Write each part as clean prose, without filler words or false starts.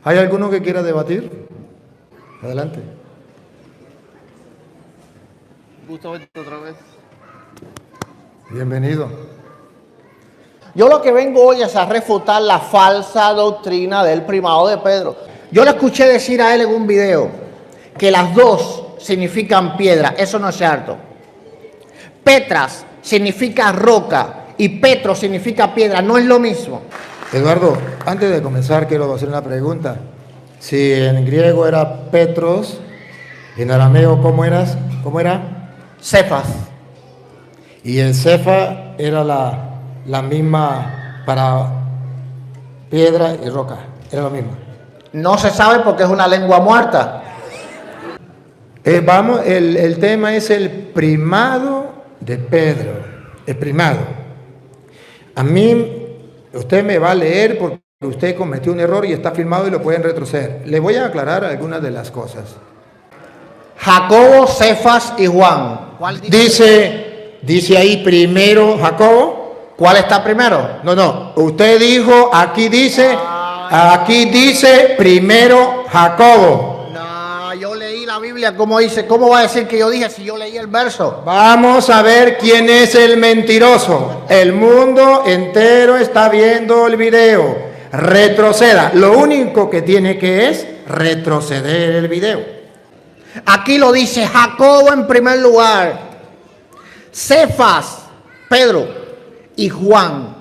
¿Hay alguno que quiera debatir? Adelante. Gusto verte otra vez. Bienvenido. Yo lo que vengo hoy es a refutar la falsa doctrina del primado de Pedro. Yo le escuché decir a él en un video que las dos significan piedra. Eso no es cierto. Petras significa roca y Petro significa piedra. No es lo mismo. Eduardo, antes de comenzar quiero hacer una pregunta. Si en griego era Petros, en arameo ¿cómo era? Cefas. Y el cefa era la misma para piedra y roca, era lo mismo. No se sabe porque es una lengua muerta. El tema es el primado de Pedro, el primado. A mí, usted me va a leer porque usted cometió un error y está filmado y lo pueden retroceder. Le voy a aclarar algunas de las cosas. Jacobo, Cefas y Juan. ¿Cuál Dice ahí primero Jacobo. ¿Cuál está primero? No, usted dijo, aquí dice primero Jacobo. No, yo leí la Biblia como dice. ¿Cómo va a decir que yo dije si yo leí el verso? Vamos a ver quién es el mentiroso. El mundo entero está viendo el video. Retroceda. Lo único que tiene que es retroceder el video. Aquí lo dice Jacobo en primer lugar, Cefas, Pedro y Juan.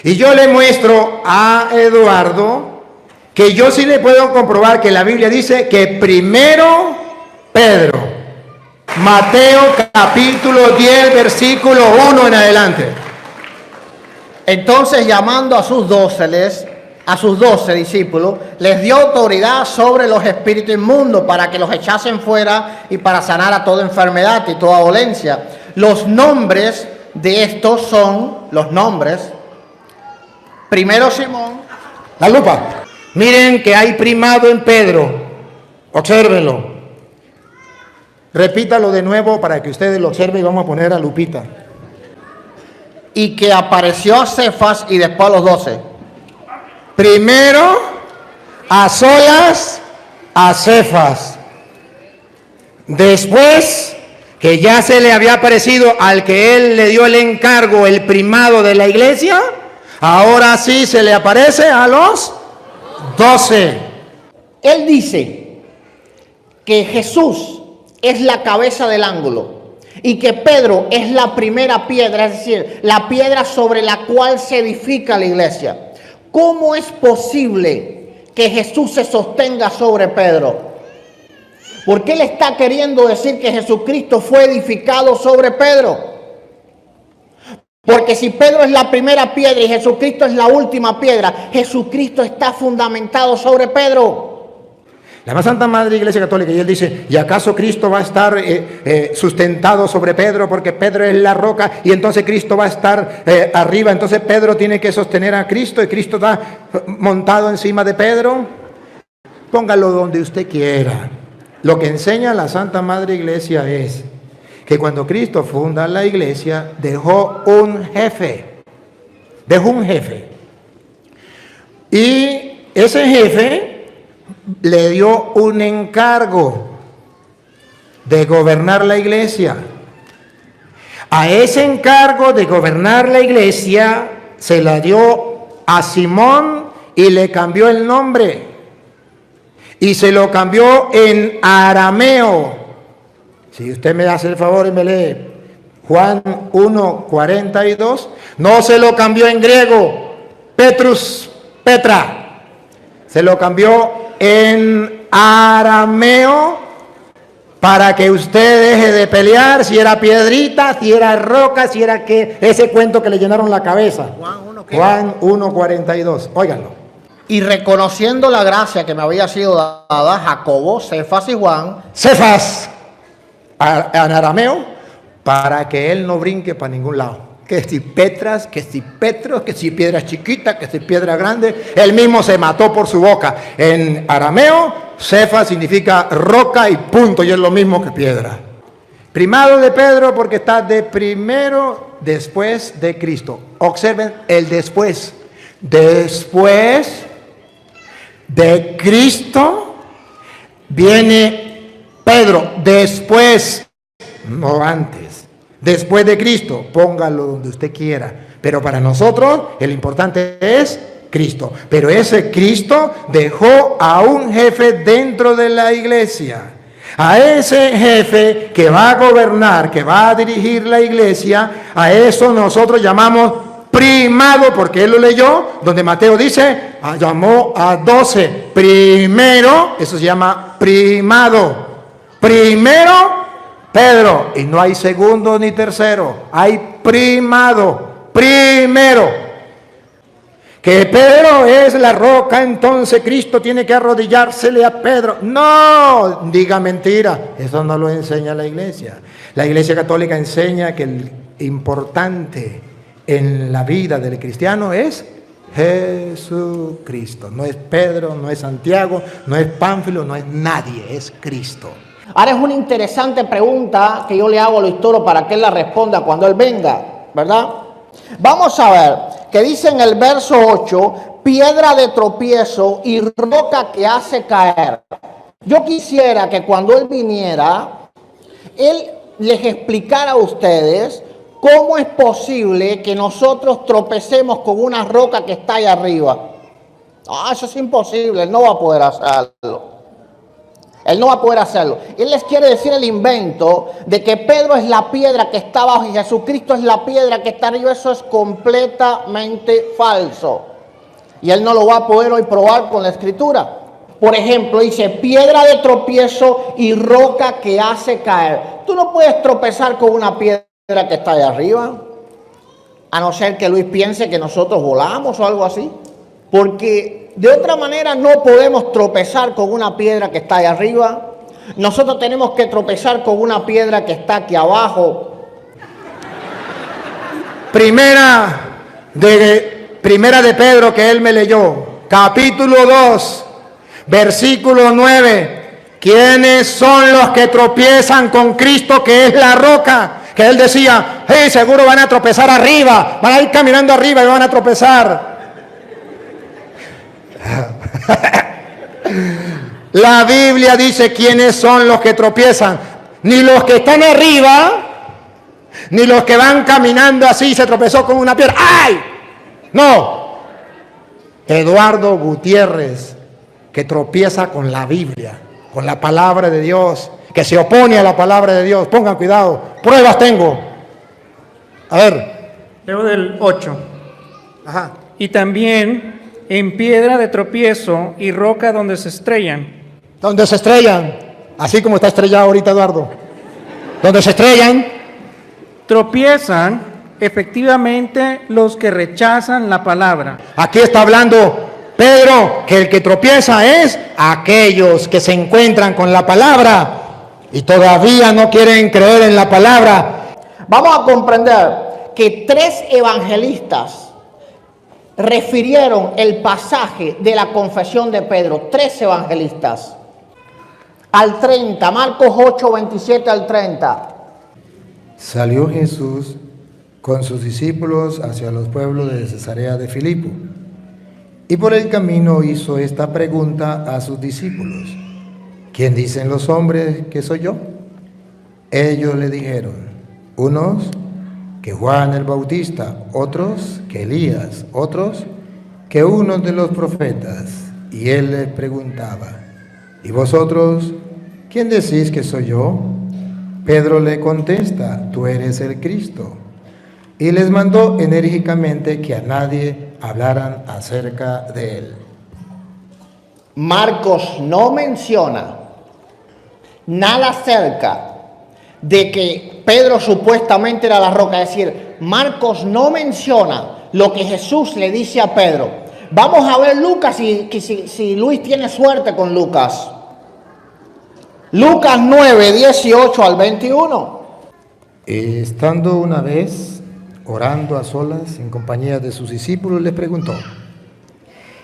Y yo le muestro a Eduardo que yo sí le puedo comprobar que la Biblia dice que primero Pedro. Mateo capítulo 10, versículo 1 en adelante. Entonces, llamando a sus 12 discípulos, les dio autoridad sobre los espíritus inmundos para que los echasen fuera y para sanar a toda enfermedad y toda dolencia. Los nombres de estos son los nombres. Primero Simón. La lupa. Miren que hay primado en Pedro. Obsérvenlo. Repítalo de nuevo para que ustedes lo observen y vamos a poner a Lupita. Y que apareció a Cefas y después a los 12. Primero a solas a Cefas. Después que ya se le había aparecido al que él le dio el encargo, el primado de la iglesia, ahora sí se le aparece a los 12. Él dice que Jesús es la cabeza del ángulo y que Pedro es la primera piedra, es decir, la piedra sobre la cual se edifica la iglesia. ¿Cómo es posible que Jesús se sostenga sobre Pedro? Porque él está queriendo decir que Jesucristo fue edificado sobre Pedro. Porque si Pedro es la primera piedra y Jesucristo es la última piedra, Jesucristo está fundamentado sobre Pedro. La más Santa Madre Iglesia Católica, y él dice, ¿y acaso Cristo va a estar sustentado sobre Pedro porque Pedro es la roca y entonces Cristo va a estar arriba? Entonces Pedro tiene que sostener a Cristo y Cristo está montado encima de Pedro. Póngalo donde usted quiera. Lo que enseña la Santa Madre Iglesia es que cuando Cristo funda la iglesia, dejó un jefe. Y ese jefe le dio un encargo de gobernar la iglesia. A ese encargo de gobernar la iglesia se la dio a Simón y le cambió el nombre. Y se lo cambió en arameo. Si usted me hace el favor y me lee Juan 1:42, no se lo cambió en griego, Petrus, Petra. Se lo cambió en arameo para que usted deje de pelear si era piedrita, si era roca, si era que ese cuento que le llenaron la cabeza. Juan 1:42, óiganlo. Y reconociendo la gracia que me había sido dada, Jacobo, Cefas y Juan. Cefas, en arameo, para que él no brinque para ningún lado. Que si Petras, que si Petros, que si piedra chiquita, que si piedra grande. Él mismo se mató por su boca. En arameo, Cefas significa roca y punto, y es lo mismo que piedra. Primado de Pedro porque está de primero después de Cristo. Observen el después. Después de Cristo viene Pedro después, no antes, después de Cristo. Póngalo donde usted quiera, pero para nosotros el importante es Cristo. Pero ese Cristo dejó a un jefe dentro de la iglesia. A ese jefe que va a gobernar, que va a dirigir la iglesia, a eso nosotros llamamos primado, porque él lo leyó, donde Mateo dice, llamó a 12. Primero, eso se llama primado. Primero, Pedro, y no hay segundo ni tercero, hay primado, primero. Que Pedro es la roca, entonces Cristo tiene que arrodillársele a Pedro. No, diga mentira, eso no lo enseña la iglesia. La iglesia católica enseña que el importante en la vida del cristiano es Jesucristo. No es Pedro, no es Santiago, no es Pánfilo, no es nadie, es Cristo. Ahora es una interesante pregunta que yo le hago a Luis Toro para que él la responda cuando él venga, ¿verdad? Vamos a ver, que dice en el verso 8, piedra de tropiezo y roca que hace caer. Yo quisiera que cuando él viniera, él les explicara a ustedes cómo es posible que nosotros tropecemos con una roca que está ahí arriba. Eso es imposible, él no va a poder hacerlo. Él no va a poder hacerlo. Él les quiere decir el invento de que Pedro es la piedra que está abajo y Jesucristo es la piedra que está arriba. Eso es completamente falso. Y él no lo va a poder hoy probar con la escritura. Por ejemplo, dice piedra de tropiezo y roca que hace caer. Tú no puedes tropezar con una piedra que está allá arriba. A no ser que Luis piense que nosotros volamos o algo así. Porque de otra manera no podemos tropezar con una piedra que está ahí arriba. Nosotros tenemos que tropezar con una piedra que está aquí abajo. Primera de Pedro que él me leyó, capítulo 2, versículo 9. ¿Quiénes son los que tropiezan con Cristo, que es la roca? Que él decía, hey, seguro van a tropezar arriba, van a ir caminando arriba y van a tropezar. La Biblia dice quiénes son los que tropiezan. Ni los que están arriba, ni los que van caminando así y se tropezó con una piedra. ¡Ay! No. Eduardo Gutiérrez, que tropieza con la Biblia, con la palabra de Dios, que se opone a la palabra de Dios. Pongan cuidado, pruebas tengo. A ver. Leo del 8. Ajá. Y también en piedra de tropiezo y roca donde se estrellan. Donde se estrellan, así como está estrellado ahorita Eduardo. Donde se estrellan. Tropiezan efectivamente los que rechazan la palabra. Aquí está hablando Pedro, que el que tropieza es aquellos que se encuentran con la palabra y todavía no quieren creer en la palabra. Vamos a comprender que 3 evangelistas refirieron el pasaje de la confesión de Pedro. 3 evangelistas. Al 30, Marcos 8, 27 al 30. Salió Jesús con sus discípulos hacia los pueblos de Cesarea de Filipo, y por el camino hizo esta pregunta a sus discípulos: ¿quién dicen los hombres que soy yo? Ellos le dijeron: unos que Juan el Bautista, otros que Elías, otros que uno de los profetas. Y él les preguntaba: ¿y vosotros quién decís que soy yo? Pedro le contesta: tú eres el Cristo. Y les mandó enérgicamente que a nadie hablaran acerca de él. Marcos no menciona nada acerca de que Pedro supuestamente era la roca. Es decir, Marcos no menciona lo que Jesús le dice a Pedro. Vamos a ver Lucas, si Luis tiene suerte con Lucas. Lucas 9, 18 al 21. Estando una vez orando a solas en compañía de sus discípulos, les preguntó: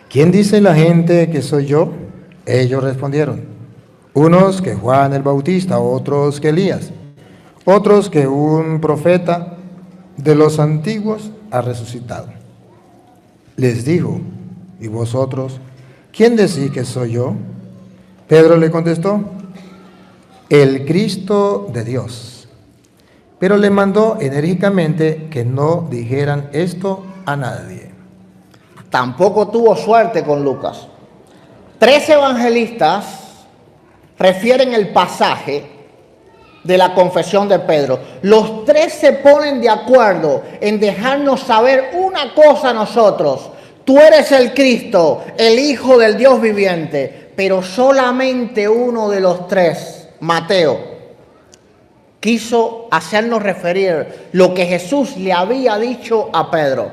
¿quién dice la gente que soy yo? Ellos respondieron: unos que Juan el Bautista, otros que Elías, otros que un profeta de los antiguos ha resucitado. Les dijo: ¿y vosotros ¿quién decís que soy yo? Pedro le contestó, el Cristo de Dios. Pero le mandó enérgicamente que no dijeran esto a nadie. Tampoco tuvo suerte con Lucas. 3 evangelistas refieren el pasaje de la confesión de Pedro. Los 3 se ponen de acuerdo en dejarnos saber una cosa a nosotros. Tú eres el Cristo, el Hijo del Dios viviente. Pero solamente uno de los 3, Mateo, quiso hacernos referir lo que Jesús le había dicho a Pedro.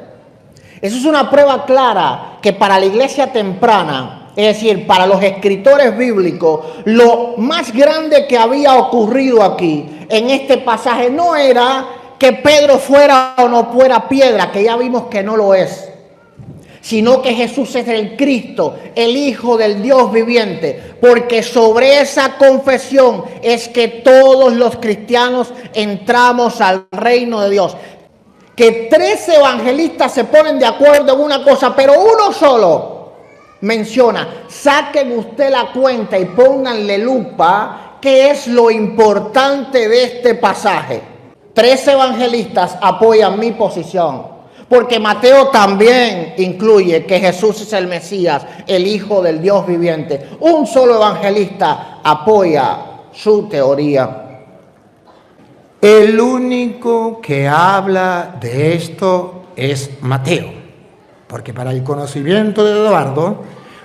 Eso es una prueba clara que para la iglesia temprana, es decir, para los escritores bíblicos, lo más grande que había ocurrido aquí, en este pasaje, no era que Pedro fuera o no fuera piedra, que ya vimos que no lo es, sino que Jesús es el Cristo, el Hijo del Dios viviente, porque sobre esa confesión es que todos los cristianos entramos al reino de Dios. Que 3 evangelistas se ponen de acuerdo en una cosa, pero uno solo menciona, saquen usted la cuenta y pónganle lupa, ¿qué es lo importante de este pasaje? 3 evangelistas apoyan mi posición, porque Mateo también incluye que Jesús es el Mesías, el Hijo del Dios viviente. Un solo evangelista apoya su teoría. El único que habla de esto es Mateo, porque para el conocimiento de Eduardo,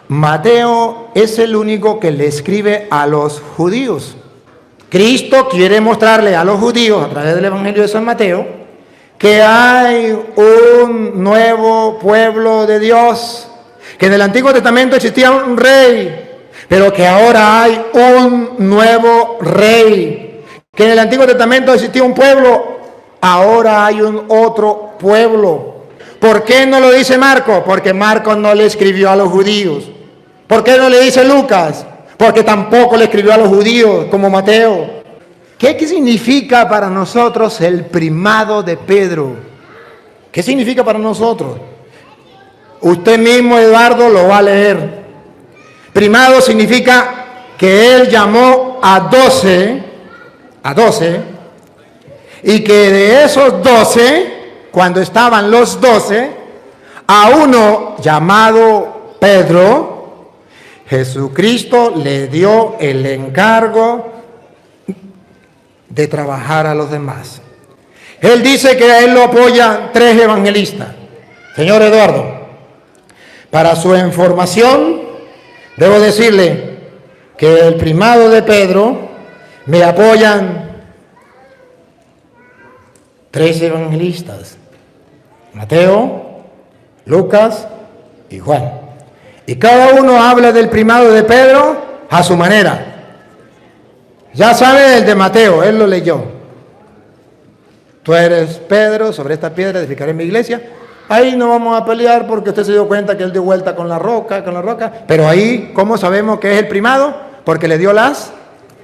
Mateo es el único que le escribe a los judíos. Cristo quiere mostrarle a los judíos a través del Evangelio de San Mateo que hay un nuevo pueblo de Dios, que en el Antiguo Testamento existía un rey, pero que ahora hay un nuevo rey. Que en el Antiguo Testamento existía un pueblo, ahora hay un otro pueblo. ¿Por qué no lo dice Marcos? Porque Marcos no le escribió a los judíos. ¿Por qué no le dice Lucas? Porque tampoco le escribió a los judíos como Mateo. ¿Qué significa para nosotros el primado de Pedro? ¿Qué significa para nosotros? Usted mismo, Eduardo, lo va a leer. Primado significa que él llamó a 12, y que de esos 12, cuando estaban los 12, a uno llamado Pedro, Jesucristo le dio el encargo de trabajar a los demás. Él dice que a él lo apoyan 3 evangelistas. Señor Eduardo, para su información, debo decirle que el primado de Pedro me apoyan 3 evangelistas: Mateo, Lucas y Juan. Y cada uno habla del primado de Pedro a su manera. Ya sabe el de Mateo, él lo leyó. Tú eres Pedro, sobre esta piedra edificaré mi iglesia. Ahí no vamos a pelear porque usted se dio cuenta que él dio vuelta con la roca. Pero ahí, ¿cómo sabemos que es el primado? Porque le dio las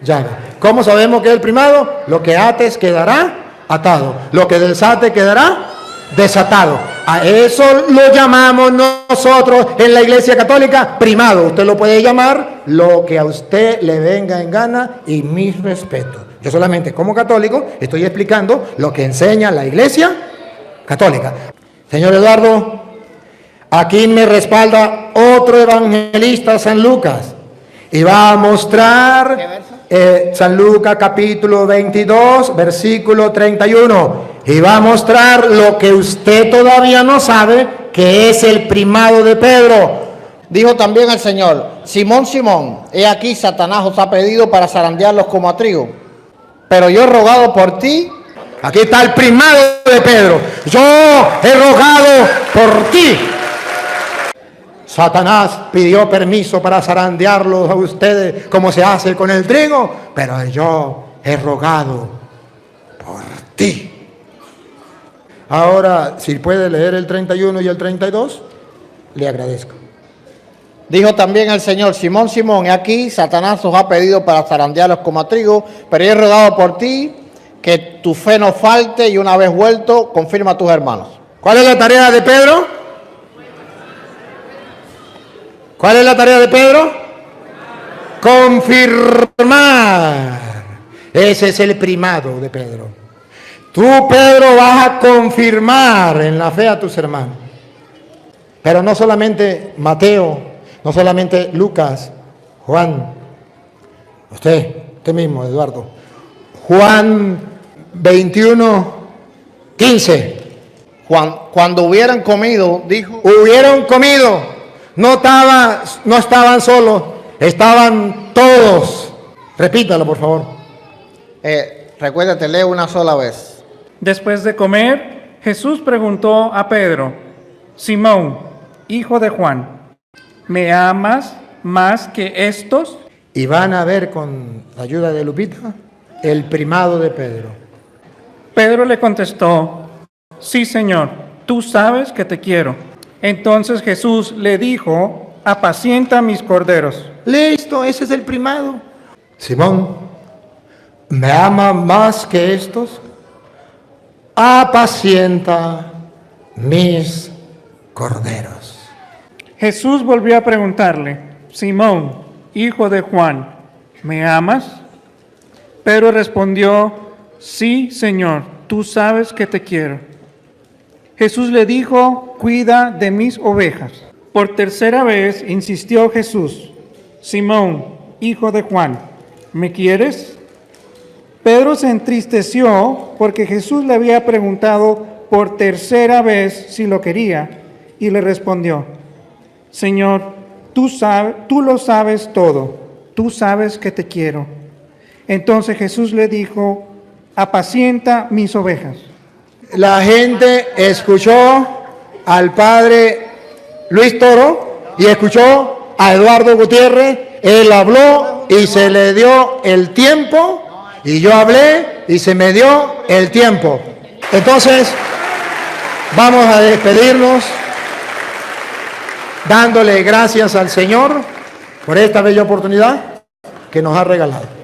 llaves. ¿Cómo sabemos que es el primado? Lo que ates quedará atado, lo que desate quedará desatado. A eso lo llamamos nosotros en la Iglesia Católica primado. Usted lo puede llamar lo que a usted le venga en gana y mis respetos. Yo solamente como católico estoy explicando lo que enseña la Iglesia Católica. Señor Eduardo, aquí me respalda otro evangelista, San Lucas, y va a mostrar San Lucas capítulo 22, versículo 31, y va a mostrar lo que usted todavía no sabe, que es el primado de Pedro. Dijo también el Señor: Simón, Simón, he aquí Satanás os ha pedido para zarandearlos como a trigo, pero yo he rogado por ti. Aquí está el primado de Pedro. Yo he rogado por ti. Satanás pidió permiso para zarandearlos a ustedes como se hace con el trigo, pero yo he rogado por ti. Ahora, si puede leer el 31 y el 32, le agradezco. Dijo también el Señor: Simón, Simón, he aquí Satanás os ha pedido para zarandearlos como a trigo, pero yo he rogado por ti que tu fe no falte, y una vez vuelto, confirma a tus hermanos. ¿Cuál es la tarea de Pedro? ¿Cuál es la tarea de Pedro? Confirmar. Ese es el primado de Pedro. Tú, Pedro, vas a confirmar en la fe a tus hermanos. Pero no solamente Mateo, no solamente Lucas, Juan, usted mismo, Eduardo. Juan 21:15. Cuando hubieran comido, dijo, Hubieron comido, no estaban solos, estaban todos. Repítalo, por favor. recuérdate, lee una sola vez. Después de comer, Jesús preguntó a Pedro: Simón, hijo de Juan, ¿me amas más que estos? Y van a ver con la ayuda de Lupita el primado de Pedro. Pedro le contestó: Sí, Señor, tú sabes que te quiero. Entonces Jesús le dijo: apacienta mis corderos. Listo, ese es el primado. Simón, ¿me ama más que estos? Apacienta mis corderos. Jesús volvió a preguntarle: Simón, hijo de Juan, ¿me amas? Pedro respondió: Sí, Señor, tú sabes que te quiero. Jesús le dijo: cuida de mis ovejas. Por tercera vez insistió Jesús: Simón, hijo de Juan, ¿me quieres? Pedro se entristeció porque Jesús le había preguntado por tercera vez si lo quería, y le respondió: Señor, tú lo sabes todo, tú sabes que te quiero. Entonces Jesús le dijo: apacienta mis ovejas. La gente escuchó al padre Luis Toro y escuchó a Eduardo Gutiérrez. Él habló y se le dio el tiempo, y yo hablé y se me dio el tiempo. Entonces, vamos a despedirnos dándole gracias al Señor por esta bella oportunidad que nos ha regalado.